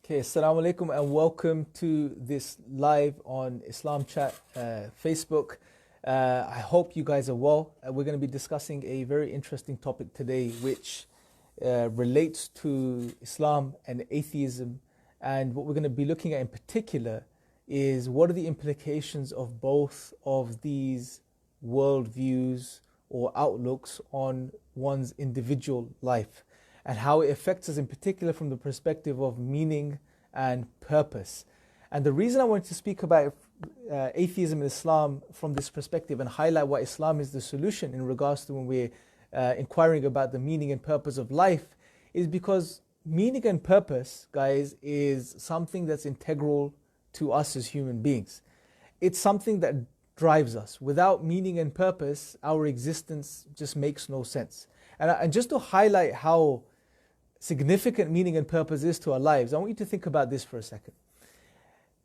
Okay, assalamu alaikum and welcome to this live on Islam Chat Facebook. I hope you guys are well. We're going to be discussing a very interesting topic today which relates to Islam and atheism. And what we're going to be looking at in particular is what are the implications of both of these worldviews or outlooks on one's individual life, and how it affects us in particular from the perspective of meaning and purpose. And the reason I wanted to speak about atheism and Islam from this perspective and highlight why Islam is the solution in regards to when we're inquiring about the meaning and purpose of life is because meaning and purpose, guys, is something that's integral to us as human beings. It's something that drives us. Without meaning and purpose, our existence just makes no sense. And just to highlight how significant meaning and purpose is to our lives, I want you to think about this for a second.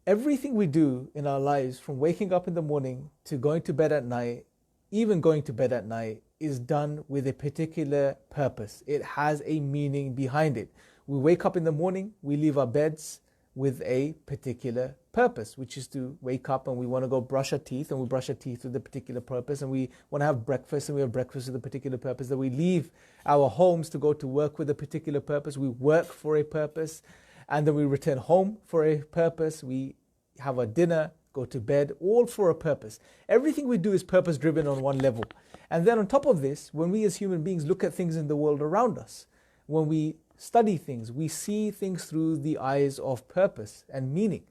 Everything we do in our lives, from waking up in the morning to going to bed at night, even going to bed at night, is done with a particular purpose. It has a meaning behind it. We wake up in the morning, we leave our beds with a particular purpose, which is to wake up and we want to go brush our teeth, and we brush our teeth with a particular purpose, and we want to have breakfast and we have breakfast with a particular purpose, that we leave our homes to go to work with a particular purpose, we work for a purpose, and then we return home for a purpose, we have our dinner, go to bed, all for a purpose. Everything we do is purpose driven on one level. And then on top of this, when we as human beings look at things in the world around us, when we study things, we see things through the eyes of purpose and meaning.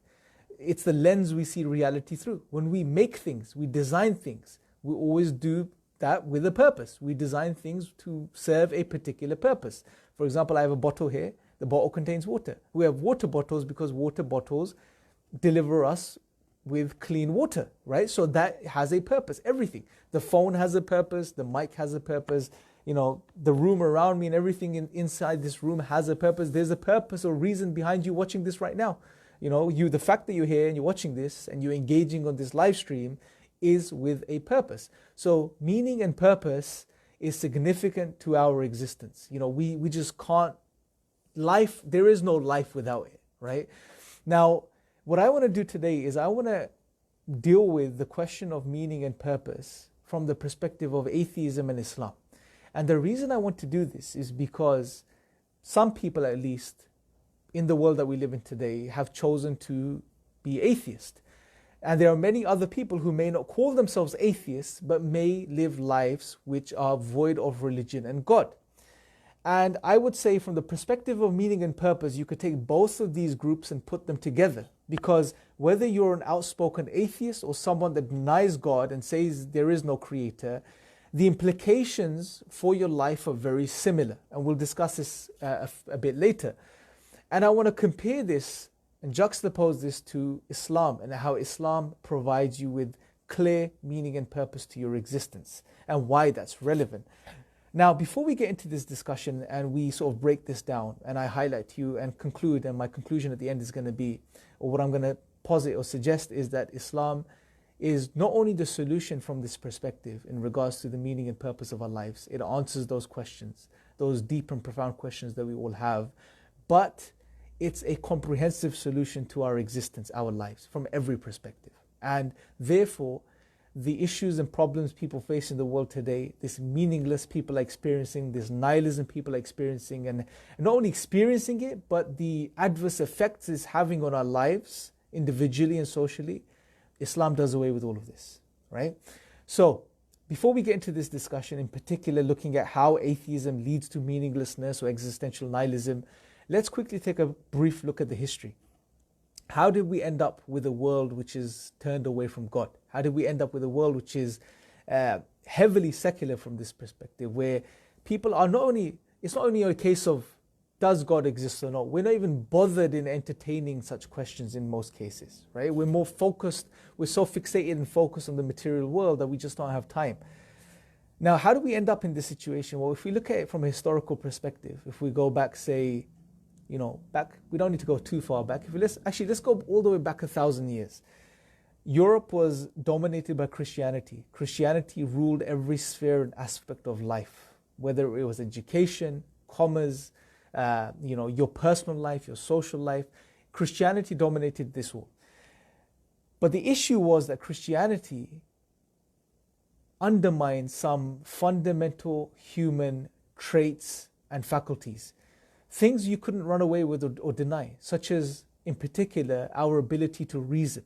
It's the lens we see reality through. When we make things, we design things, we always do that with a purpose. We design things to serve a particular purpose. For example, I have a bottle here. The bottle contains water. We have water bottles because water bottles deliver us with clean water, right? So that has a purpose, everything. The phone has a purpose, the mic has a purpose, the room around me and everything inside this room has a purpose. There's a purpose or reason behind you watching this right now. The fact that you're here and you're watching this and you're engaging on this live stream is with a purpose. So meaning and purpose is significant to our existence. We just can't, there is no life without it, right? Now, what I want to do today is I want to deal with the question of meaning and purpose from the perspective of atheism and Islam. And the reason I want to do this is because some people, at least in the world that we live in today, have chosen to be atheist. And there are many other people who may not call themselves atheists, but may live lives which are void of religion and God. And I would say from the perspective of meaning and purpose, you could take both of these groups and put them together. Because whether you're an outspoken atheist or someone that denies God and says there is no creator, the implications for your life are very similar. And we'll discuss this a bit later. And I want to compare this and juxtapose this to Islam and how Islam provides you with clear meaning and purpose to your existence and why that's relevant. Now, before we get into this discussion and we sort of break this down and I highlight to you and conclude, and my conclusion at the end is going to be, or what I'm going to posit or suggest is that Islam is not only the solution from this perspective in regards to the meaning and purpose of our lives, it answers those questions, those deep and profound questions that we all have, but it's a comprehensive solution to our existence, our lives, from every perspective. And therefore, the issues and problems people face in the world today, this meaningless people are experiencing, this nihilism people are experiencing, and not only experiencing it, but the adverse effects it's having on our lives, individually and socially, Islam does away with all of this, right? So, before we get into this discussion, in particular looking at how atheism leads to meaninglessness or existential nihilism, let's quickly take a brief look at the history. How did we end up with a world which is turned away from God? How did we end up with a world which is heavily secular from this perspective, where people are it's not only a case of does God exist or not, we're not even bothered in entertaining such questions in most cases, right? We're more focused, we're so fixated and focused on the material world that we just don't have time. Now, how do we end up in this situation? Well, if we look at it from a historical perspective, if we go back, say, back, we don't need to go too far back. Let's go all the way back 1,000 years. Europe was dominated by Christianity. Christianity ruled every sphere and aspect of life, whether it was education, commerce, your personal life, your social life. Christianity dominated this war. But the issue was that Christianity undermined some fundamental human traits and faculties, things you couldn't run away with or deny, such as, in particular, our ability to reason,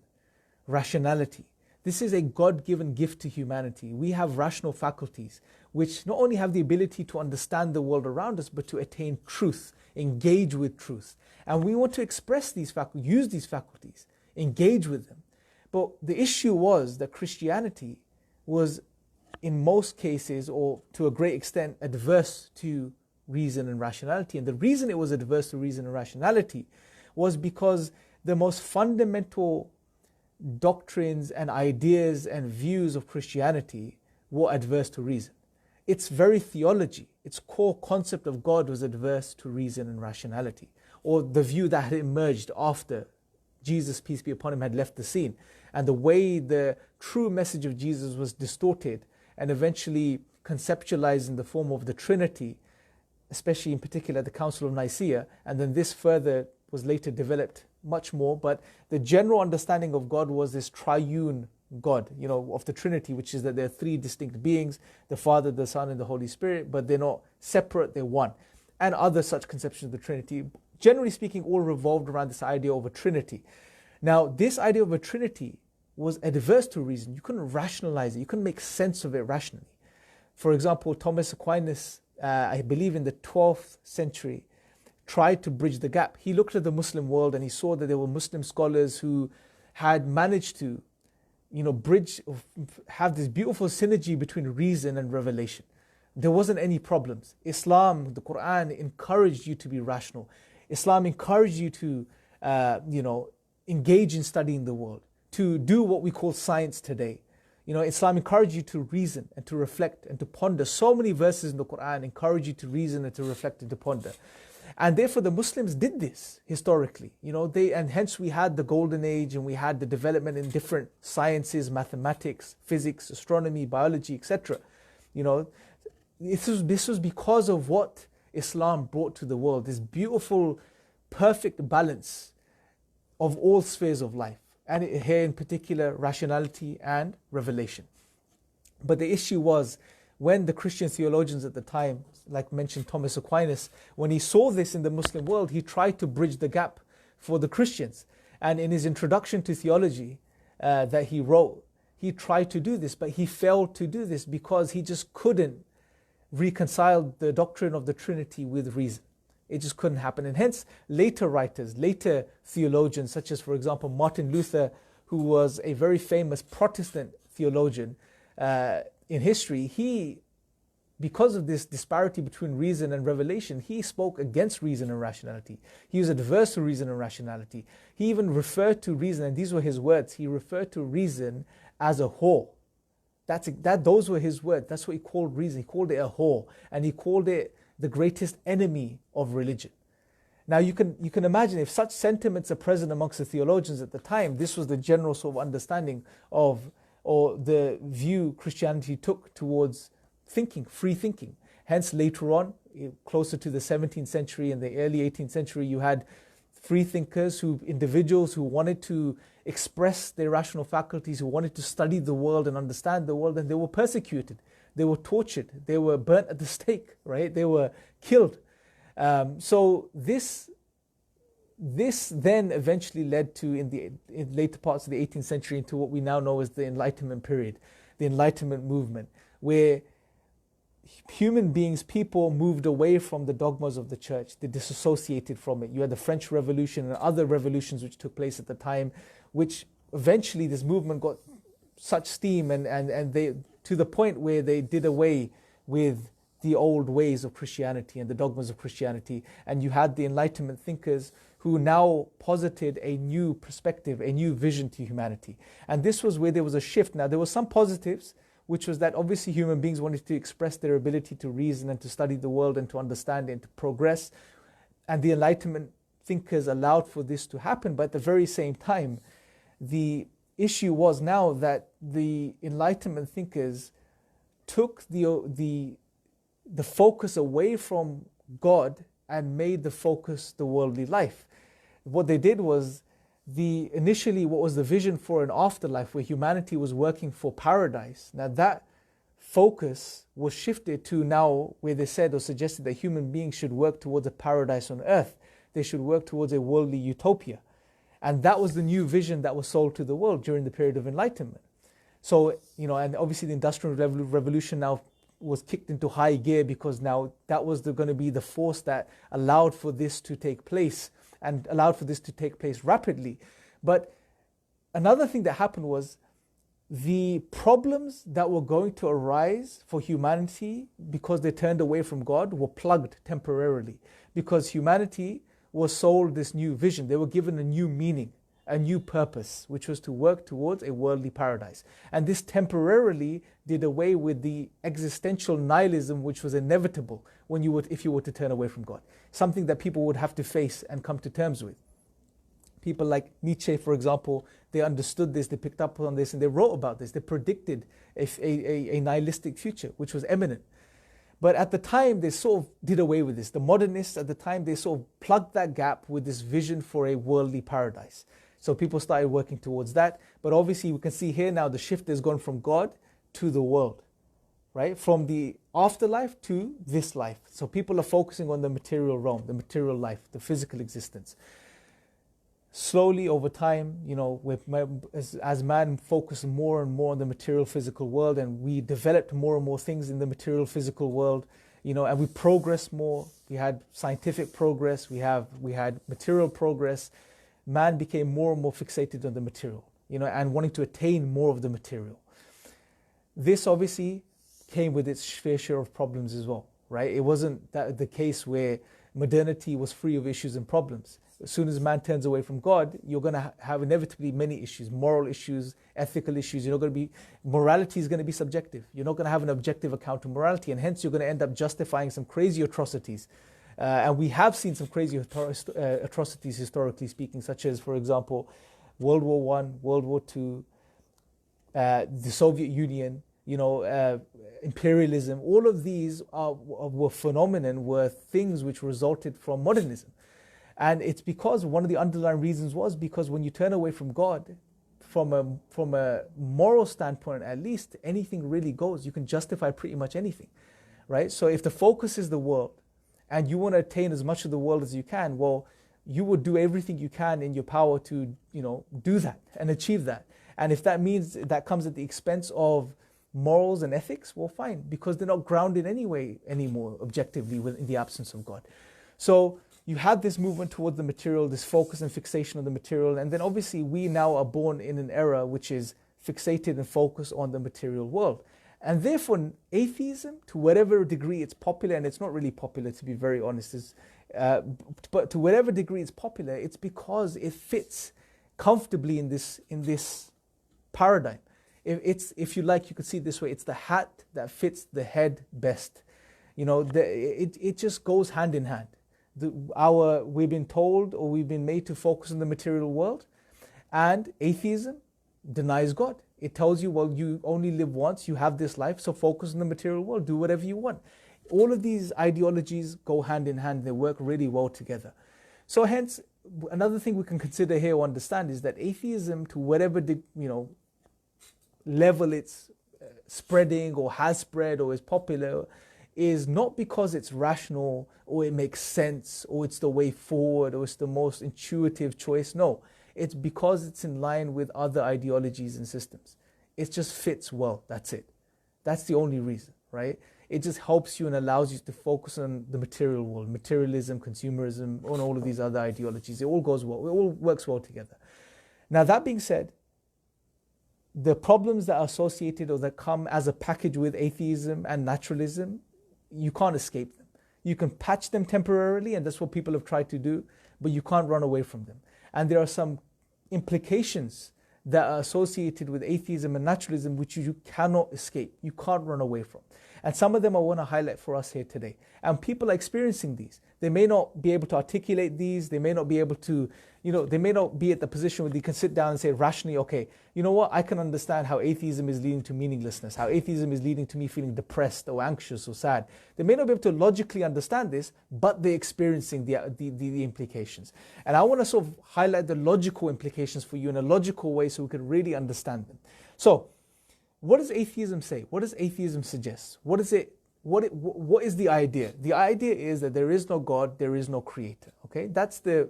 rationality. This is a God-given gift to humanity. We have rational faculties, which not only have the ability to understand the world around us, but to attain truth, engage with truth. And we want to express these faculties, use these faculties, engage with them. But the issue was that Christianity was, in most cases, or to a great extent, adverse to reason and rationality. And the reason it was adverse to reason and rationality was because the most fundamental doctrines and ideas and views of Christianity were adverse to reason. Its very theology, its core concept of God was adverse to reason and rationality, or the view that had emerged after Jesus, peace be upon him, had left the scene, and the way the true message of Jesus was distorted and eventually conceptualized in the form of the Trinity, especially in particular the Council of Nicaea, and then this further was later developed much more. But the general understanding of God was this triune God, of the Trinity, which is that there are three distinct beings, the Father, the Son, and the Holy Spirit, but they're not separate, they're one. And other such conceptions of the Trinity, generally speaking, all revolved around this idea of a Trinity. Now, this idea of a Trinity was adverse to reason. You couldn't rationalize it. You couldn't make sense of it rationally. For example, Thomas Aquinas, I believe in the 12th century, tried to bridge the gap. He looked at the Muslim world and he saw that there were Muslim scholars who had managed to, have this beautiful synergy between reason and revelation. There wasn't any problems. Islam, the Quran, encouraged you to be rational. Islam encouraged you to, engage in studying the world, to do what we call science today. Islam encouraged you to reason and to reflect and to ponder. So many verses in the Quran encourage you to reason and to reflect and to ponder. And therefore the Muslims did this historically. And hence we had the golden age, and we had the development in different sciences, mathematics, physics, astronomy, biology, etc. This was because of what Islam brought to the world, this beautiful, perfect balance of all spheres of life, and here in particular rationality and revelation. But the issue was, when the Christian theologians at the time, like mentioned Thomas Aquinas, when he saw this in the Muslim world, he tried to bridge the gap for the Christians. And in his introduction to theology that he wrote, he tried to do this, but he failed to do this because he just couldn't reconcile the doctrine of the Trinity with reason. It just couldn't happen. And hence, later writers, later theologians, such as, for example, Martin Luther, who was a very famous Protestant theologian in history, because of this disparity between reason and revelation, he spoke against reason and rationality. He was adverse to reason and rationality. He even referred to reason, and these were his words, he referred to reason as a whore. Those were his words. That's what he called reason. He called it a whore, and he called it the greatest enemy of religion. Now you can imagine, if such sentiments are present amongst the theologians at the time, this was the general sort of understanding of, or the view Christianity took towards thinking, free thinking. Hence later on, closer to the 17th century and the early 18th century, you had free thinkers, individuals who wanted to express their rational faculties, who wanted to study the world and understand the world, and they were persecuted, they were tortured, they were burnt at the stake, right? They were killed. So this then eventually led to, in later parts of the 18th century, into what we now know as the Enlightenment period, the Enlightenment movement, where human beings, people moved away from the dogmas of the church. They disassociated from it. You had the French Revolution and other revolutions which took place at the time, which eventually this movement got such steam and they, to the point where they did away with the old ways of Christianity and the dogmas of Christianity. And you had the Enlightenment thinkers who now posited a new perspective, a new vision to humanity. And this was where there was a shift. Now, there were some positives, which was that obviously human beings wanted to express their ability to reason and to study the world and to understand it and to progress. And the Enlightenment thinkers allowed for this to happen. But at the very same time, the issue was now that the Enlightenment thinkers took the focus away from God and made the focus the worldly life. what they did was, initially what was the vision for an afterlife where humanity was working for paradise. Now that focus was shifted to now where they said or suggested that human beings should work towards a paradise on earth. They should work towards a worldly utopia. And that was the new vision that was sold to the world during the period of enlightenment. So, and obviously the Industrial Revolution now was kicked into high gear, because now that was going to be the force that allowed for this to take place, and allowed for this to take place rapidly. But another thing that happened was, the problems that were going to arise for humanity because they turned away from God were plugged temporarily, because humanity was sold this new vision. They were given a new meaning, a new purpose, which was to work towards a worldly paradise. And this temporarily did away with the existential nihilism which was inevitable if you were to turn away from God. Something that people would have to face and come to terms with. People like Nietzsche, for example, they understood this, they picked up on this, and they wrote about this. They predicted a nihilistic future, which was imminent. But at the time, they sort of did away with this. The modernists at the time, they sort of plugged that gap with this vision for a worldly paradise. So people started working towards that. But obviously, we can see here now the shift has gone from God to the world, right? From the afterlife to this life. So people are focusing on the material realm, the material life, the physical existence. Slowly over time, as man focused more and more on the material physical world, and we developed more and more things in the material physical world, and we progressed more. We had scientific progress, we had material progress. Man became more and more fixated on the material, and wanting to attain more of the material. This obviously came with its fair share of problems as well, right? It wasn't the case where modernity was free of issues and problems. As soon as man turns away from God, you're going to have inevitably many issues, moral issues, ethical issues. Morality is going to be subjective. You're not going to have an objective account of morality, and hence you're going to end up justifying some crazy atrocities. And we have seen some crazy atrocities historically speaking, such as, for example, World War I, World War II, the Soviet Union, imperialism. All of these were things which resulted from modernism. And it's because one of the underlying reasons was because when you turn away from God, from a moral standpoint at least, anything really goes. You can justify pretty much anything, right? So if the focus is the world and you want to attain as much of the world as you can, well, you would do everything you can in your power to, do that and achieve that. And if that means that comes at the expense of morals and ethics, well, fine, because they're not grounded anymore objectively in the absence of God. So you had this movement towards the material, this focus and fixation on the material, and then obviously we now are born in an era which is fixated and focused on the material world. And therefore, atheism, to whatever degree it's popular, and it's not really popular to be very honest, but to whatever degree it's popular, it's because it fits comfortably in this paradigm. If you like, you could see it this way: it's the hat that fits the head best. It just goes hand in hand. We've been told, or we've been made to focus on the material world, and atheism denies God. It tells you, well, you only live once, you have this life, so focus on the material world, do whatever you want. All of these ideologies go hand in hand, they work really well together. So hence, another thing we can consider here or understand is that atheism, to whatever level it's spreading or has spread or is popular, is not because it's rational or it makes sense or it's the way forward or it's the most intuitive choice. No, it's because it's in line with other ideologies and systems. It just fits well, that's it. That's the only reason, right? It just helps you and allows you to focus on the material world, materialism, consumerism, on all of these other ideologies. It all goes well, it all works well together. Now that being said, the problems that are associated or that come as a package with atheism and naturalism, you can't escape them. You can patch them temporarily, and that's what people have tried to do, but you can't run away from them. And there are some implications that are associated with atheism and naturalism which you cannot escape. You can't run away from. And some of them I want to highlight for us here today. And people are experiencing these. They may not be able to articulate these. They may not be able to, they may not be at the position where they can sit down and say rationally, okay, you know what, I can understand how atheism is leading to meaninglessness, how atheism is leading to me feeling depressed or anxious or sad. They may not be able to logically understand this, but they're experiencing the implications. And I want to sort of highlight the logical implications for you in a logical way so we can really understand them. So, what does atheism say? What does atheism suggest? What is the idea? The idea is that there is no God, there is no creator. Okay, that's the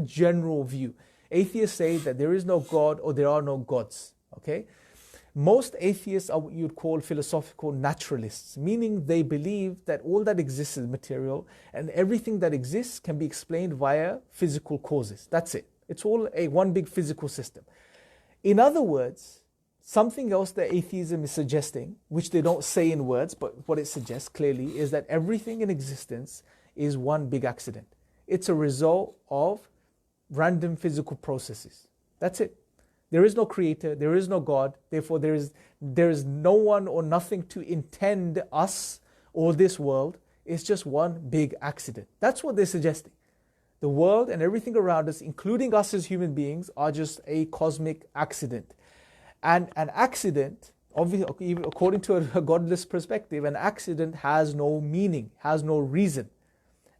general view. Atheists say that there is no God or there are no gods. Okay, most atheists are what you'd call philosophical naturalists, meaning they believe that all that exists is material and everything that exists can be explained via physical causes. That's it. It's all one big physical system. In other words, something else that atheism is suggesting, which they don't say in words, but what it suggests clearly is that everything in existence is one big accident. It's a result of random physical processes. That's it. There is no creator, there is no God, therefore there is no one or nothing to intend us or this world. It's just one big accident. That's what they're suggesting. The world and everything around us, including us as human beings, are just a cosmic accident. And an accident, obviously, even according to a godless perspective, an accident has no meaning, has no reason.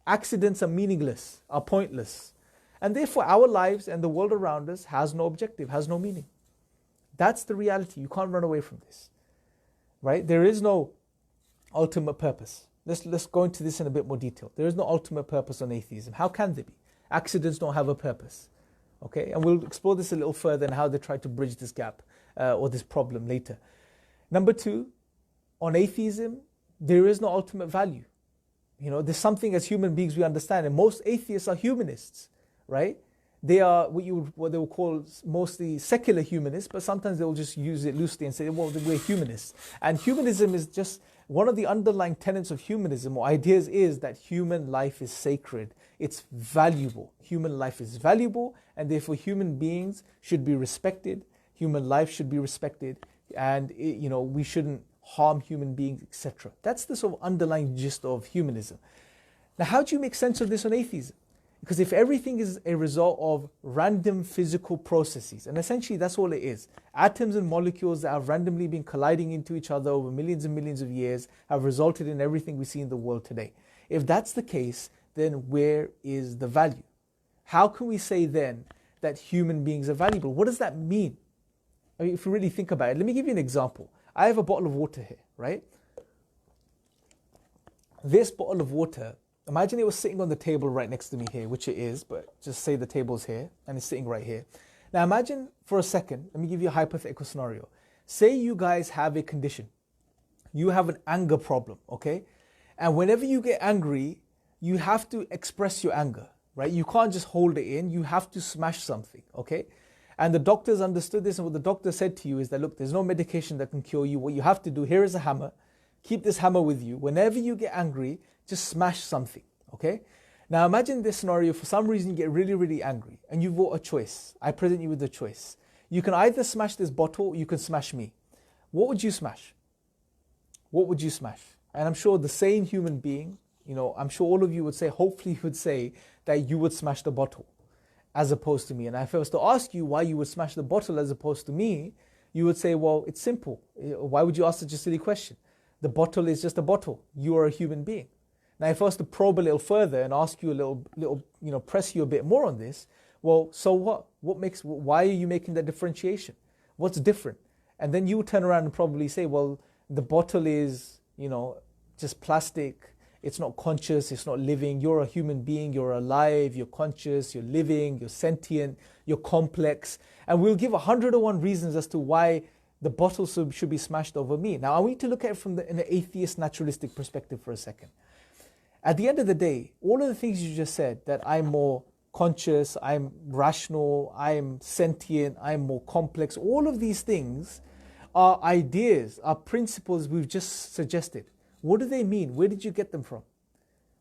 Accidents are meaningless, are pointless. And therefore our lives and the world around us has no objective, has no meaning. That's the reality. You can't run away from this. Right? There is no ultimate purpose. Let's go into this in a bit more detail. There is no ultimate purpose on atheism. How can there be? Accidents don't have a purpose. Okay? And we'll explore this a little further and how they try to bridge this gap or this problem later. Number two, on atheism, there is no ultimate value. There's something as human beings we understand, and most atheists are humanists, right? They are what they will call mostly secular humanists, but sometimes they'll just use it loosely and say, well, we're humanists. And humanism is just one of the underlying tenets of humanism or ideas is that human life is sacred. It's valuable. Human life is valuable, and therefore human beings should be respected. Human life should be respected, and we shouldn't harm human beings, etc. That's the sort of underlying gist of humanism. Now, how do you make sense of this on atheism? Because if everything is a result of random physical processes, and essentially that's all it is, atoms and molecules that have randomly been colliding into each other over millions and millions of years have resulted in everything we see in the world today. If that's the case, then where is the value? How can we say then that human beings are valuable? What does that mean? I mean, if you really think about it, let me give you an example. I have a bottle of water here, right? This bottle of water, imagine it was sitting on the table right next to me here, which it is, but just say the table's here and it's sitting right here. Now imagine for a second, let me give you a hypothetical scenario. Say you guys have a condition. You have an anger problem, okay? And whenever you get angry, you have to express your anger, right? You can't just hold it in, you have to smash something, okay? And the doctors understood this, and what the doctor said to you is that, look, there's no medication that can cure you. What you have to do, here is a hammer. Keep this hammer with you. Whenever you get angry, just smash something, okay? Now imagine this scenario, for some reason you get really, really angry, and you've got a choice. I present you with a choice. You can either smash this bottle, or you can smash me. What would you smash? What would you smash? And I'm sure the sane human being, I'm sure all of you would say, hopefully you would say that you would smash the bottle as opposed to me. And if I was to ask you why you would smash the bottle as opposed to me, you would say, well, it's simple. Why would you ask such a silly question? The bottle is just a bottle. You are a human being. Now, if I was to probe a little further and ask you a little, press you a bit more on this, well, so what? Why are you making that differentiation? What's different? And then you turn around and probably say, well, the bottle is, just plastic. It's not conscious, it's not living. You're a human being, you're alive, you're conscious, you're living, you're sentient, you're complex. And we'll give 101 reasons as to why the bottle should be smashed over me. Now, I want you to look at it from in an atheist naturalistic perspective for a second. At the end of the day, all of the things you just said, that I'm more conscious, I'm rational, I'm sentient, I'm more complex, all of these things are ideas, are principles we've just suggested. What do they mean? Where did you get them from?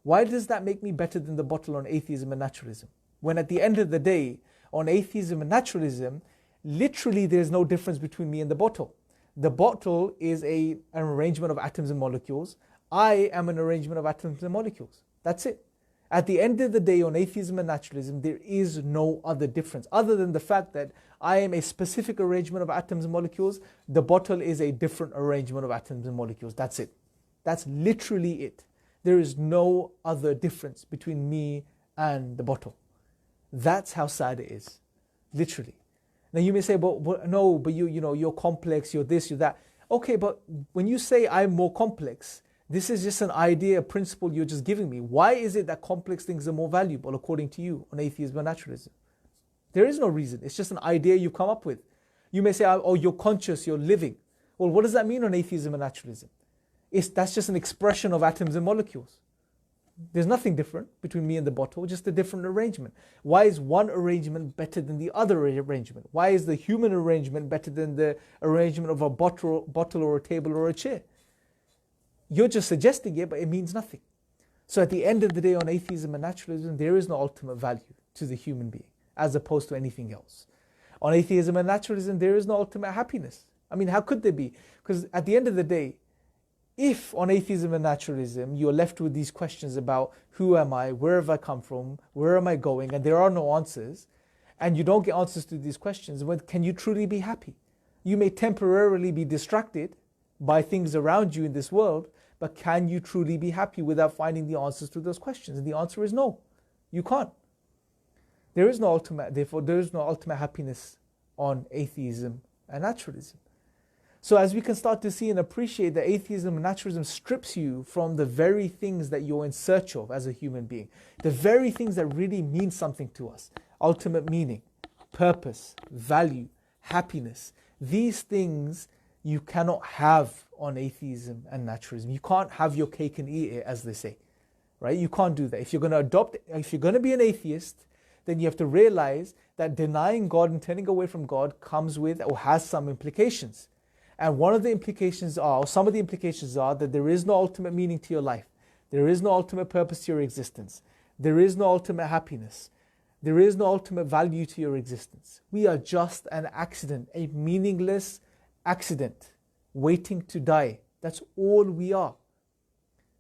Why does that make me better than the bottle on atheism and naturalism? When at the end of the day, on atheism and naturalism, literally there's no difference between me and the bottle. The bottle is an arrangement of atoms and molecules. I am an arrangement of atoms and molecules. That's it. At the end of the day, on atheism and naturalism, there is no other difference other than the fact that I am a specific arrangement of atoms and molecules. The bottle is a different arrangement of atoms and molecules. That's it. That's literally it. There is no other difference between me and the bottle. That's how sad it is. Literally. Now you may say, but no, but you're complex, you're this, you're that. Okay, but when you say I'm more complex, this is just an idea, a principle you're just giving me. Why is it that complex things are more valuable according to you on atheism and naturalism? There is no reason. It's just an idea you've come up with. You may say, oh, you're conscious, you're living. Well, what does that mean on atheism and naturalism? That's just an expression of atoms and molecules. There's nothing different between me and the bottle, just a different arrangement. Why is one arrangement better than the other arrangement? Why is the human arrangement better than the arrangement of a bottle or a table or a chair? You're just suggesting it, but it means nothing. So at the end of the day, on atheism and naturalism, there is no ultimate value to the human being, as opposed to anything else. On atheism and naturalism, there is no ultimate happiness. I mean, how could there be? Because at the end of the day, if on atheism and naturalism, you're left with these questions about who am I, where have I come from, where am I going, and there are no answers, and you don't get answers to these questions, can you truly be happy? You may temporarily be distracted by things around you in this world, but can you truly be happy without finding the answers to those questions? And the answer is no, you can't. Therefore, there is no ultimate happiness on atheism and naturalism. So as we can start to see and appreciate that atheism and naturalism strips you from the very things that you're in search of as a human being. The very things that really mean something to us. Ultimate meaning, purpose, value, happiness. These things you cannot have on atheism and naturalism. You can't have your cake and eat it, as they say. Right? You can't do that. If you're going to be an atheist, then you have to realize that denying God and turning away from God comes with or has some implications. And one of the implications are, or some of the implications are, that there is no ultimate meaning to your life. There is no ultimate purpose to your existence. There is no ultimate happiness. There is no ultimate value to your existence. We are just an accident, a meaningless accident, waiting to die. That's all we are.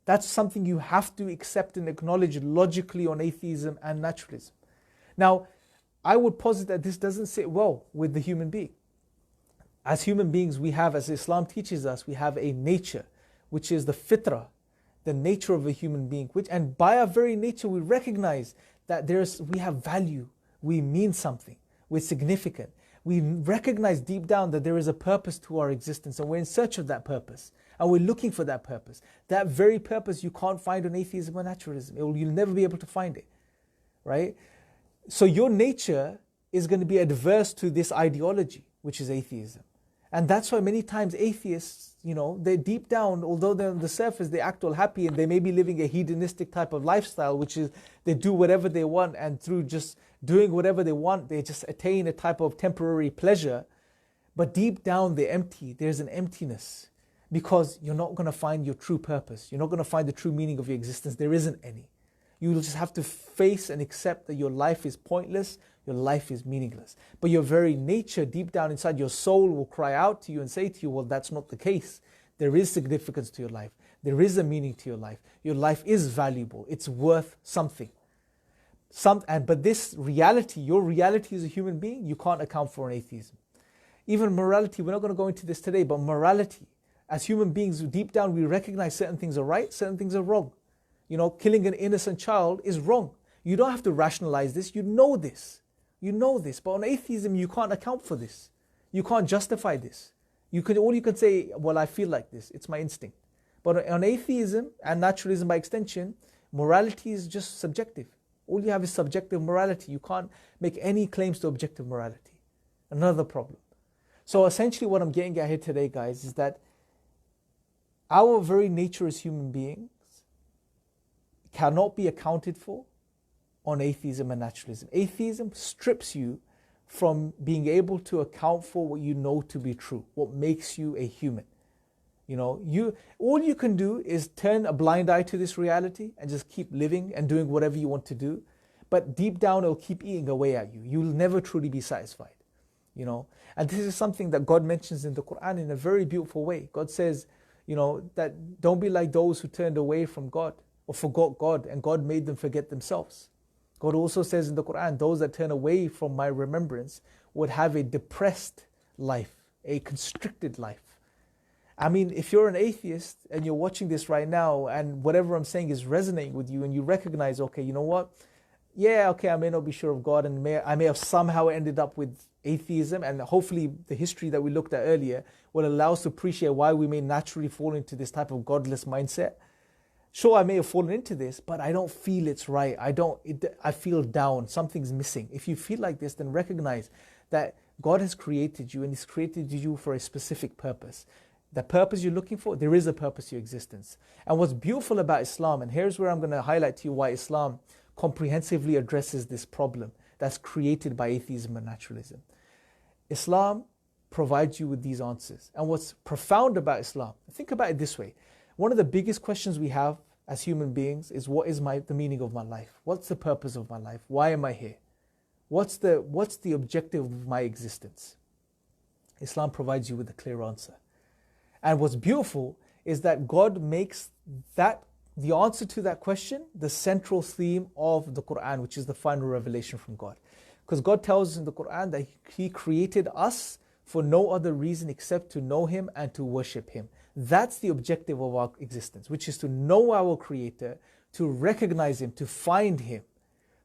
That's something you have to accept and acknowledge logically on atheism and naturalism. Now, I would posit that this doesn't sit well with the human being. As human beings, we have, as Islam teaches us, we have a nature, which is the fitrah, the nature of a human being. And by our very nature, we recognize that we have value, we mean something, we're significant. We recognize deep down that there is a purpose to our existence, and we're in search of that purpose, and we're looking for that purpose. That very purpose you can't find on atheism or naturalism. You'll never be able to find it, right? So your nature is going to be adverse to this ideology, which is atheism. And that's why many times atheists, they deep down, although they're on the surface, they act all happy and they may be living a hedonistic type of lifestyle, which is they do whatever they want, and through just doing whatever they want, they just attain a type of temporary pleasure. But deep down, they're empty. There's an emptiness because you're not going to find your true purpose. You're not going to find the true meaning of your existence. There isn't any. You will just have to face and accept that your life is pointless, your life is meaningless. But your very nature, deep down inside, your soul will cry out to you and say to you, well, that's not the case. There is significance to your life. There is a meaning to your life. Your life is valuable. It's worth something. But this reality, your reality as a human being, you can't account for in atheism. Even morality, we're not going to go into this today, but morality, as human beings, deep down we recognize certain things are right, certain things are wrong. Killing an innocent child is wrong. You don't have to rationalize this. You know this. You know this. But on atheism, you can't account for this. You can't justify this. All you can say, well, I feel like this. It's my instinct. But on atheism and naturalism by extension, morality is just subjective. All you have is subjective morality. You can't make any claims to objective morality. Another problem. So essentially what I'm getting at here today, guys, is that our very nature as human beings cannot be accounted for on atheism and naturalism. Atheism strips you from being able to account for what you know to be true, what makes you a human. All you can do is turn a blind eye to this reality and just keep living and doing whatever you want to do. But deep down, it'll keep eating away at you. You'll never truly be satisfied. you know. And this is something that God mentions in the Quran in a very beautiful way. God says, you know, that don't be like those who turned away from God or forgot God, and God made them forget themselves. God also says in the Quran, those that turn away from my remembrance would have a depressed life, a constricted life. I mean, if you're an atheist and you're watching this right now and whatever I'm saying is resonating with you and you recognize, okay, you know what? Yeah, okay, I may not be sure of God and I may have somehow ended up with atheism, and hopefully the history that we looked at earlier will allow us to appreciate why we may naturally fall into this type of godless mindset. Sure, I may have fallen into this, but I don't feel it's right. I feel down. Something's missing. If you feel like this, then recognize that God has created you and He's created you for a specific purpose. The purpose you're looking for, there is a purpose to your existence. And what's beautiful about Islam, and here's where I'm going to highlight to you why Islam comprehensively addresses this problem that's created by atheism and naturalism. Islam provides you with these answers. And what's profound about Islam, think about it this way. One of the biggest questions we have as human beings is, what is the meaning of my life? What's the purpose of my life? Why am I here? What's the objective of my existence? Islam provides you with a clear answer. And what's beautiful is that God makes that the answer to that question the central theme of the Quran, which is the final revelation from God. Because God tells us in the Quran that He created us for no other reason except to know Him and to worship Him. That's the objective of our existence, which is to know our Creator, to recognize Him, to find Him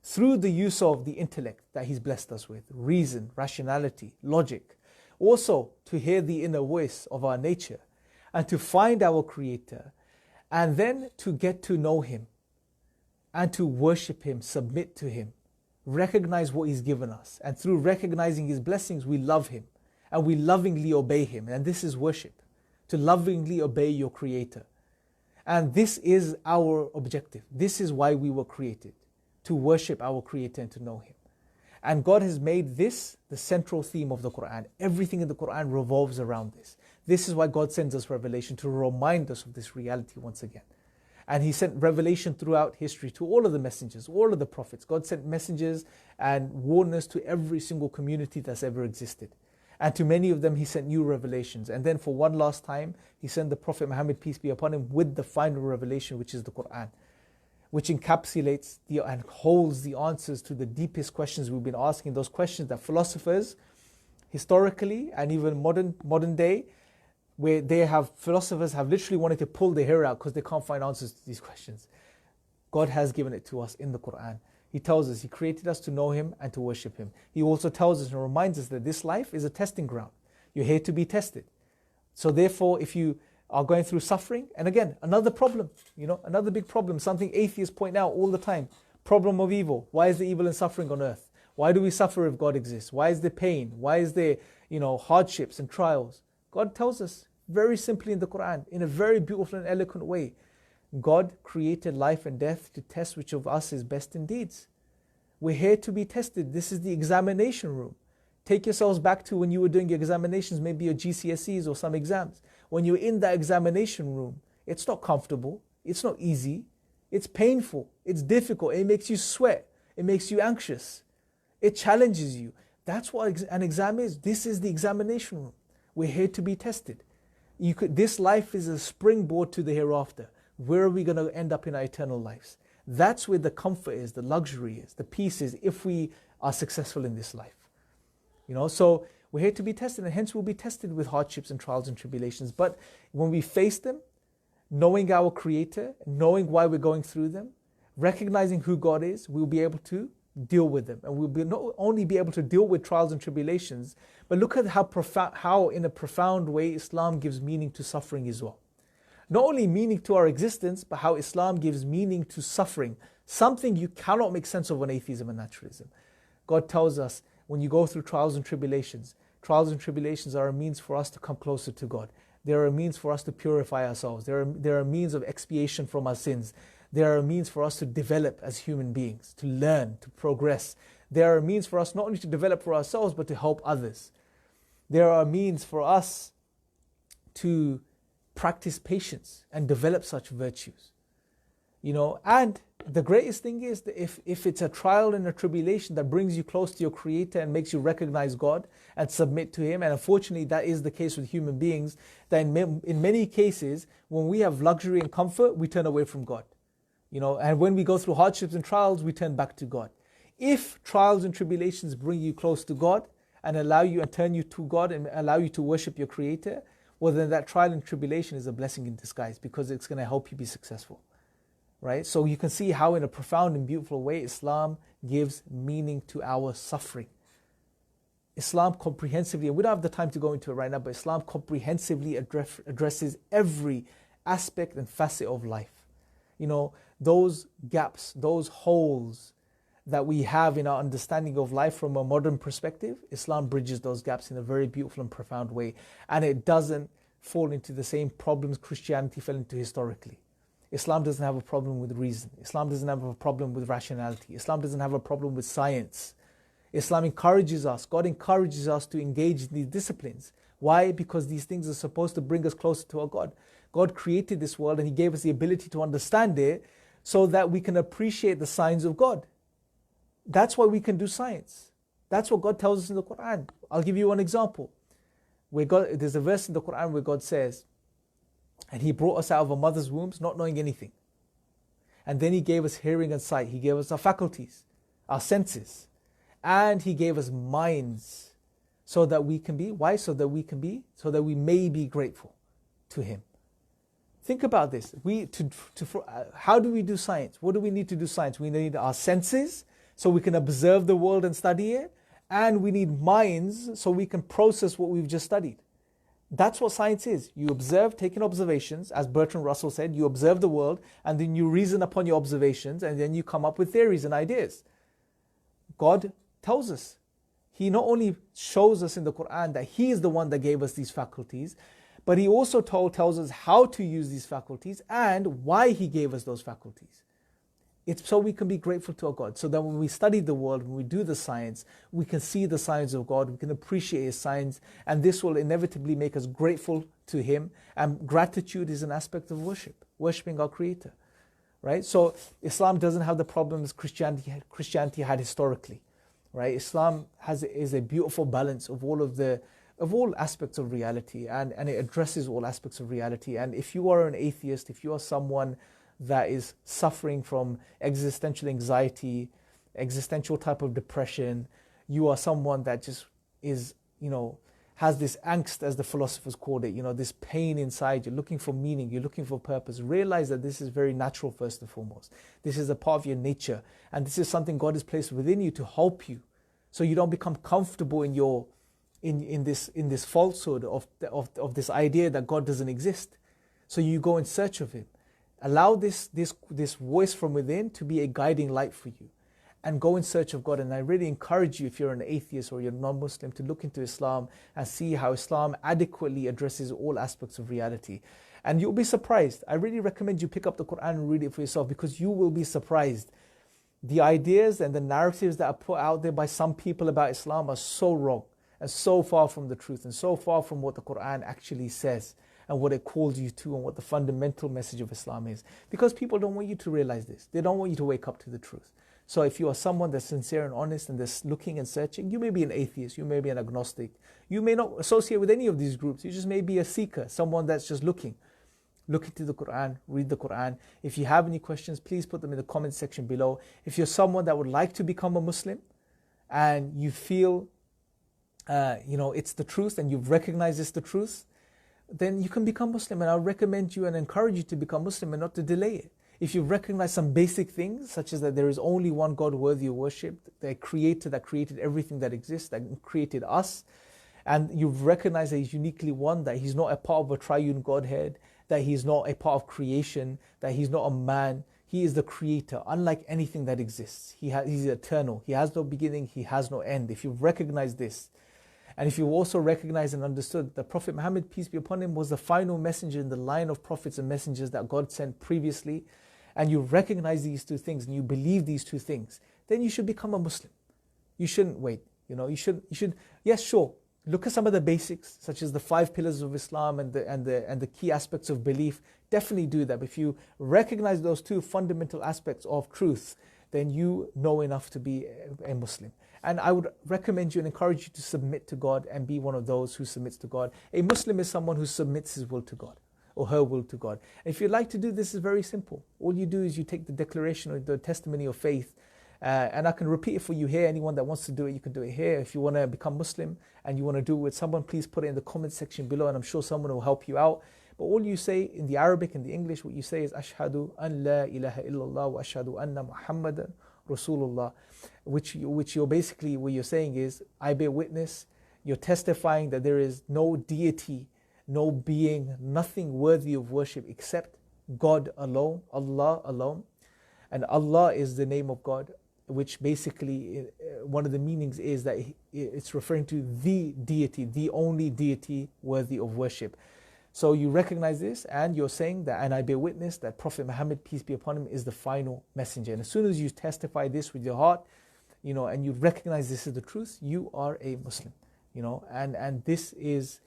through the use of the intellect that He's blessed us with, reason, rationality, logic. Also, to hear the inner voice of our nature and to find our Creator, and then to get to know Him and to worship Him, submit to Him, recognize what He's given us. And through recognizing His blessings, we love Him and we lovingly obey Him. And this is worship, to lovingly obey your Creator. And this is our objective. This is why we were created, to worship our Creator and to know Him. And God has made this the central theme of the Quran. Everything in the Quran revolves around this. This is why God sends us revelation, to remind us of this reality once again. And He sent revelation throughout history to all of the messengers, all of the prophets. God sent messengers and warners to every single community that's ever existed. And to many of them He sent new revelations. And then for one last time, He sent the Prophet Muhammad, peace be upon him, with the final revelation, which is the Quran, which encapsulates and holds the answers to the deepest questions we've been asking, those questions that philosophers historically and even modern day, where philosophers have literally wanted to pull their hair out because they can't find answers to these questions. God has given it to us in the Quran. He tells us He created us to know Him and to worship Him. He also tells us and reminds us that this life is a testing ground. You're here to be tested. So therefore, if you are going through suffering, and again, another problem, another big problem, something atheists point out all the time, problem of evil. Why is there evil and suffering on earth? Why do we suffer if God exists? Why is there pain? Why is there, hardships and trials? God tells us very simply in the Quran, in a very beautiful and eloquent way, God created life and death to test which of us is best in deeds. We're here to be tested. This is the examination room. Take yourselves back to when you were doing your examinations, maybe your GCSEs or some exams. When you're in that examination room, it's not comfortable, it's not easy, it's painful, it's difficult, it makes you sweat, it makes you anxious, it challenges you. That's what an exam is. This is the examination room. We're here to be tested. This life is a springboard to the hereafter. Where are we going to end up in our eternal lives? That's where the comfort is, the luxury is, the peace is, if we are successful in this life. So we're here to be tested, and hence we'll be tested with hardships and trials and tribulations. But when we face them, knowing our Creator, knowing why we're going through them, recognizing who God is, we'll be able to deal with them. And we'll not only be able to deal with trials and tribulations, but look at how in a profound way Islam gives meaning to suffering as well. Not only meaning to our existence, but how Islam gives meaning to suffering. Something you cannot make sense of on atheism and naturalism. God tells us, when you go through trials and tribulations are a means for us to come closer to God. They are a means for us to purify ourselves. They are a means of expiation from our sins. They are a means for us to develop as human beings, to learn, to progress. They are a means for us not only to develop for ourselves, but to help others. They are a means for us to practice patience and develop such virtues. And The greatest thing is that if it's a trial and a tribulation that brings you close to your Creator and makes you recognize God and submit to Him, and unfortunately that is the case with human beings, that in many cases, when we have luxury and comfort, we turn away from God. And when we go through hardships and trials, we turn back to God. If trials and tribulations bring you close to God and allow you and turn you to God and allow you to worship your Creator, well then that trial and tribulation is a blessing in disguise, because it's going to help you be successful. Right? So you can see how in a profound and beautiful way Islam gives meaning to our suffering. Islam comprehensively, and we don't have the time to go into it right now, but Islam comprehensively addresses every aspect and facet of life. Those gaps, those holes that we have in our understanding of life from a modern perspective, Islam bridges those gaps in a very beautiful and profound way. And it doesn't fall into the same problems Christianity fell into historically. Islam doesn't have a problem with reason. Islam doesn't have a problem with rationality. Islam doesn't have a problem with science. Islam encourages us, God encourages us to engage in these disciplines. Why? Because these things are supposed to bring us closer to our God. God created this world and He gave us the ability to understand it so that we can appreciate the signs of God. That's why we can do science. That's what God tells us in the Quran. I'll give you one example. There's a verse in the Quran where God says, and He brought us out of our mother's wombs not knowing anything. And then He gave us hearing and sight. He gave us our faculties, our senses. And He gave us minds so that we can be. Why? So that we may be grateful to Him. Think about this. How do we do science? What do we need to do science? We need our senses so we can observe the world and study it. And we need minds so we can process what we've just studied. That's what science is. You observe, taking observations, as Bertrand Russell said, you observe the world and then you reason upon your observations and then you come up with theories and ideas. God tells us. He not only shows us in the Quran that He is the one that gave us these faculties, but He also tells us how to use these faculties and why He gave us those faculties. It's so we can be grateful to our God. So that when we study the world, when we do the science, we can see the signs of God, we can appreciate His signs, and this will inevitably make us grateful to Him. And gratitude is an aspect of worship, worshipping our Creator. Right? So Islam doesn't have the problems Christianity had historically. Right? Islam is a beautiful balance of all aspects of reality, and it addresses all aspects of reality. And if you are an atheist, if you are someone that is suffering from existential anxiety, existential type of depression, you are someone that just is, has this angst, as the philosophers called it, this pain inside, you're looking for meaning, you're looking for purpose. Realize that this is very natural first and foremost. This is a part of your nature, and this is something God has placed within you to help you, so you don't become comfortable in this falsehood of this idea that God doesn't exist. So you go in search of Him. Allow this voice from within to be a guiding light for you, and go in search of God. And I really encourage you, if you're an atheist or you're non-Muslim, to look into Islam and see how Islam adequately addresses all aspects of reality. And you'll be surprised. I really recommend you pick up the Quran and read it for yourself, because you will be surprised. The ideas and the narratives that are put out there by some people about Islam are so wrong and so far from the truth and so far from what the Quran actually says and what it calls you to and what the fundamental message of Islam is. Because people don't want you to realize this. They don't want you to wake up to the truth. So if you are someone that's sincere and honest and that's looking and searching, you may be an atheist, you may be an agnostic, you may not associate with any of these groups, you just may be a seeker, someone that's just looking. Look into the Quran, read the Quran. If you have any questions, please put them in the comment section below. If you're someone that would like to become a Muslim and you feel it's the truth and you've recognized it's the truth, then you can become Muslim, and I would recommend you and encourage you to become Muslim and not to delay it. If you recognize some basic things, such as that there is only one God worthy of worship, the Creator that created everything that exists, that created us, and you've recognized that He's uniquely one, that He's not a part of a triune Godhead, that He's not a part of creation, that He's not a man, He is the Creator, unlike anything that exists. He's eternal, He has no beginning, He has no end. If you've recognized this, and if you also recognize and understood that Prophet Muhammad, peace be upon him, was the final messenger in the line of prophets and messengers that God sent previously, and you recognize these two things and you believe these two things, then you should become a Muslim. You shouldn't wait. You should, yes, sure, look at some of the basics, such as the 5 pillars of Islam and the key aspects of belief. Definitely do that. But if you recognize those 2 fundamental aspects of truth, then you know enough to be a Muslim. And I would recommend you and encourage you to submit to God and be one of those who submits to God. A Muslim is someone who submits his will to God, or her will to God. And if you'd like to do this, it's very simple. All you do is you take the declaration or the testimony of faith, and I can repeat it for you here. Anyone that wants to do it, you can do it here. If you want to become Muslim and you want to do it with someone, please put it in the comment section below, and I'm sure someone will help you out. But all you say in the Arabic and the English, what you say is Ashhadu an la ilaha illallah wa ashhadu anna Muhammadan Rasulullah, which you're basically, what you're saying is, I bear witness, you're testifying that there is no deity, no being, nothing worthy of worship except God alone, Allah alone. And Allah is the name of God, which basically, one of the meanings is that it's referring to the deity, the only deity worthy of worship. So you recognize this, and you're saying that, and I bear witness that Prophet Muhammad, peace be upon him, is the final messenger. And as soon as you testify this with your heart, and you recognize this is the truth, you are a Muslim. And this is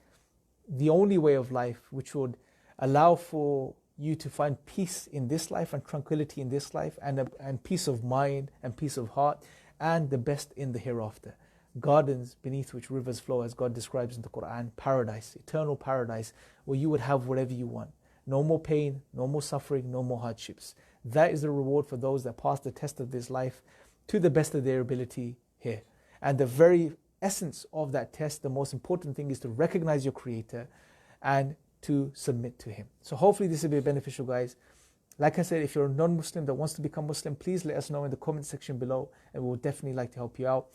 the only way of life which would allow for you to find peace in this life and tranquility in this life, and peace of mind and peace of heart, and the best in the hereafter. Gardens beneath which rivers flow, as God describes in the Quran, paradise, eternal paradise, where you would have whatever you want. No more pain, no more suffering, no more hardships. That is the reward for those that pass the test of this life to the best of their ability here. And the very essence of that test, the most important thing, is to recognize your Creator and to submit to Him. So hopefully this will be beneficial, guys. Like I said, if you're a non-Muslim that wants to become Muslim, please let us know in the comment section below, and we'll definitely like to help you out.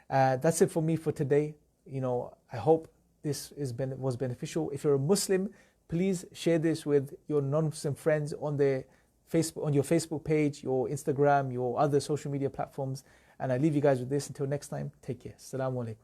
That's it for me for today. I hope this was beneficial. If you're a Muslim, please share this with your non-Muslim friends on your Facebook page, your Instagram, your other social media platforms. And I leave you guys with this. Until next time, take care. Assalamu alaikum.